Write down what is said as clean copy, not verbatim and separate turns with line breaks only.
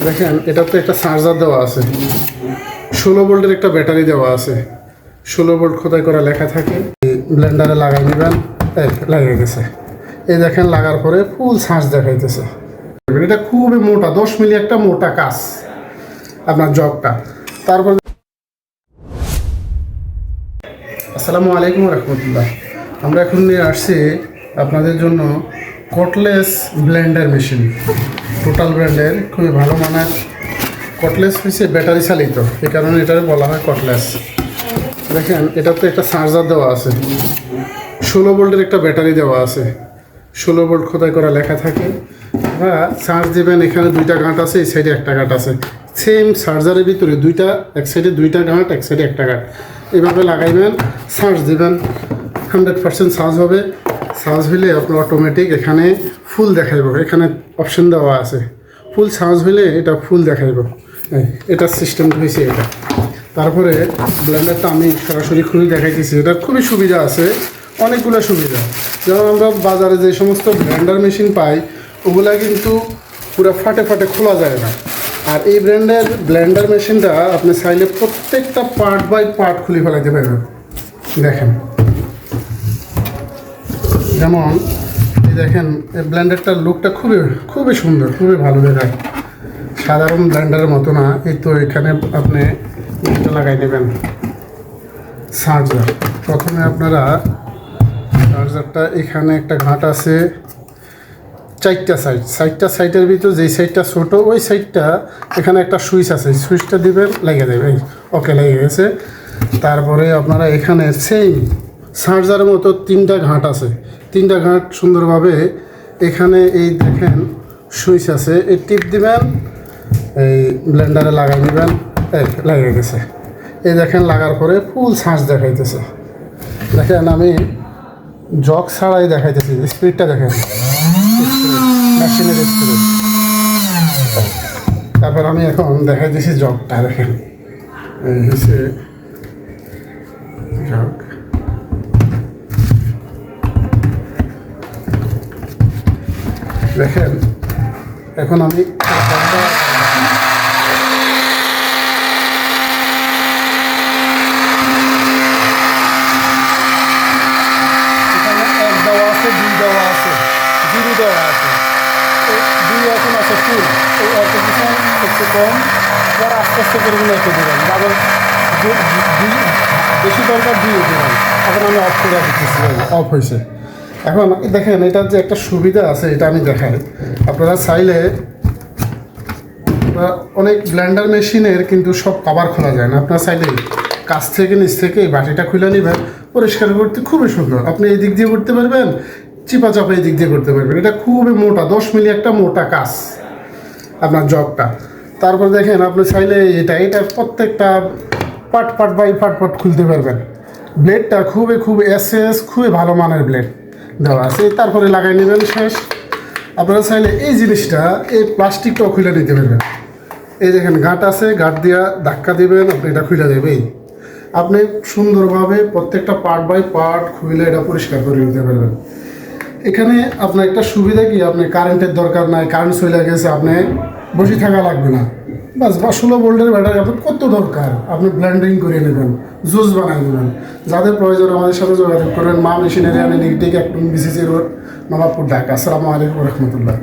দেখেন এটাতে একটা চার্জার দেওয়া আছে, 16 ভোল্টের একটা ব্যাটারি দেওয়া আছে, 16 ভোল্ট খোদাই করা লেখা থাকে। ব্লেন্ডারে লাগাই নেবেন, লাগিয়ে গেছে। এই দেখেন লাগার পরে ফুল চার্জ দেখাইতেছে। এটা খুবই মোটা, 10 মিলি একটা মোটা কাজ আপনার জগটা। তারপর আসসালামু আলাইকুম রহমতুল্লাহ। আমরা এখন নিয়ে আসছি আপনাদের জন্য কটলেস ব্লেন্ডার মেশিন। টোটাল ব্র্যান্ডের খুবই ভালো মানের। কটলেস হচ্ছে ব্যাটারি চালিত, এই কারণে এটাকে বলা হয় কটলেস। দেখেন এটাতে একটা চার্জার দেওয়া আছে, 16 ভোল্টের একটা ব্যাটারি দেওয়া আছে, 16 ভোল্ট খোদাই করা লেখা থাকে। বা চার্জ দেবেন, এখানে দুইটা গাঁট আছে, এই সাইডে একটা গাঁট আছে। সেম চার্জারের ভিতরে দুইটা, এক সাইডে দুইটা গাঁট, এক সাইডে একটা গাঁট। এইভাবে লাগাইবেন, চার্জ দেবেন, 100% চার্জ হবে। চার্জ হইলে আপনার অটোমেটিক এখানে ফুল দেখাইব। এখানে অপশন দেওয়া আছে, ফুল চার্জ হইলে এটা ফুল দেখাইব। এটার সিস্টেমটা হয়েছে এটা। তারপরে ব্লেন্ডারটা আমি সরাসরি খুবই দেখাইতেছি। এটা খুবই সুবিধা আছে, অনেকগুলো সুবিধা। যেমন আমরা বাজারে যে সমস্ত ব্লেন্ডার মেশিন পাই, ওগুলা কিন্তু পুরো ফাটে ফাটে খোলা যায় না। আর এই ব্র্যান্ডের ব্লেন্ডার মেশিনটা আপনি চাইলে প্রত্যেকটা পার্ট বাই পার্ট খুলে ফেলাইতে পারবেন। দেখেন, যেমন এই দেখেন এই ব্লেন্ডারটার লুকটা খুবই সুন্দর, খুবই ভালো দেখায়। সাধারণ ব্লেন্ডারের মতো না। এই তো এখানে আপনি এটা লাগাই নেবেন চার্জার। প্রথমে আপনারা চার্জারটা, এখানে একটা ঘাট আছে, চারটা সাইডের ভিতর যেই সাইডটা ছোট, ওই সাইডটা এখানে একটা সুইচ আছে, সুইচটা দিবেন, লেগে যাবে। ওকে, লেগে গেছে। তারপরে আপনারা এখানে সেই চার্জারের মতো 3টা ঘাট আছে, 3টা ঘাট সুন্দরভাবে এখানে এই দেখেন সুইচ আছে, এই টিপ দিবেন, এই ব্লেন্ডারে লাগাই নেবেন, লেগে গেছে। এই দেখেন লাগার পরে ফুল চার্জ দেখাইতেছে। দেখেন আমি জগ ছাড়াই দেখাইতেছি, স্পিডটা দেখেন, মেশিনের স্পিড। তারপর আমি এখন দেখাইতেছি জগটা। দেখেন এই হচ্ছে জগ। দেখেন এখন আমি একটু কম, এবার আস্তে আস্তে করে একটু দেবেন, আবার বেশি দরকার দিয়ে দেবেন। এখন আমি অফ করে দিচ্ছি, অফ হয়েছে। এখন দেখেন এটার যে একটা সুবিধা আছে, এটা আমি দেখাই। আপনারা চাইলে অনেক ব্লেন্ডার মেশিনের কিন্তু সব কভার খোলা যায় না। আপনারা চাইলে কাছ থেকে নিচ থেকে এই বাটিটা খুলে নেবেন, পরিষ্কার করতে খুবই সুন্দর। আপনি এই দিক দিয়ে করতে পারবেন, চিপা চাপা এই দিক দিয়ে করতে পারবেন। এটা খুবই মোটা, 10 মিলি একটা মোটা কাজ আপনার জবটা। তারপর দেখেন আপনি চাইলে এটা প্রত্যেকটা পার্ট বাই পার্ট খুলতে পারবেন। ব্লেডটা খুবই এসএস, খুবই ভালো মানের ব্লেড দেওয়া আছে। তারপরে লাগাই নেবেন, শেষ। আপনারা চাইলে এই জিনিসটা, এই প্লাস্টিকটাও খুলে নিতে পারবেন। এই দেখেন গাঁট আছে, গাঁট দিয়া ধাক্কা দেবেন, আপনি এটা খুলে দেবেই। আপনি সুন্দরভাবে প্রত্যেকটা পার্ট বাই পার্ট খুলে এটা পরিষ্কার করে নিতে পারবেন। এখানে আপনার একটা সুবিধা কি, আপনি কারেন্টের দরকার নাই, কারেন্ট চলে গেছে, আপনি বসে থাকা লাগবে না। বাস 16 ভোল্টের ব্যাটারি আপনার কত দরকার, আপনি ব্লেন্ডিং করে নেবেন, জুস বানাই নেবেন। যাদের প্রয়োজন আমাদের সাথে যোগাযোগ করবেন। মা machinery and electric, 1 BCC road, Nawabpur, Dhaka. আসসালামু আলাইকুম রহমতুল্লাহ।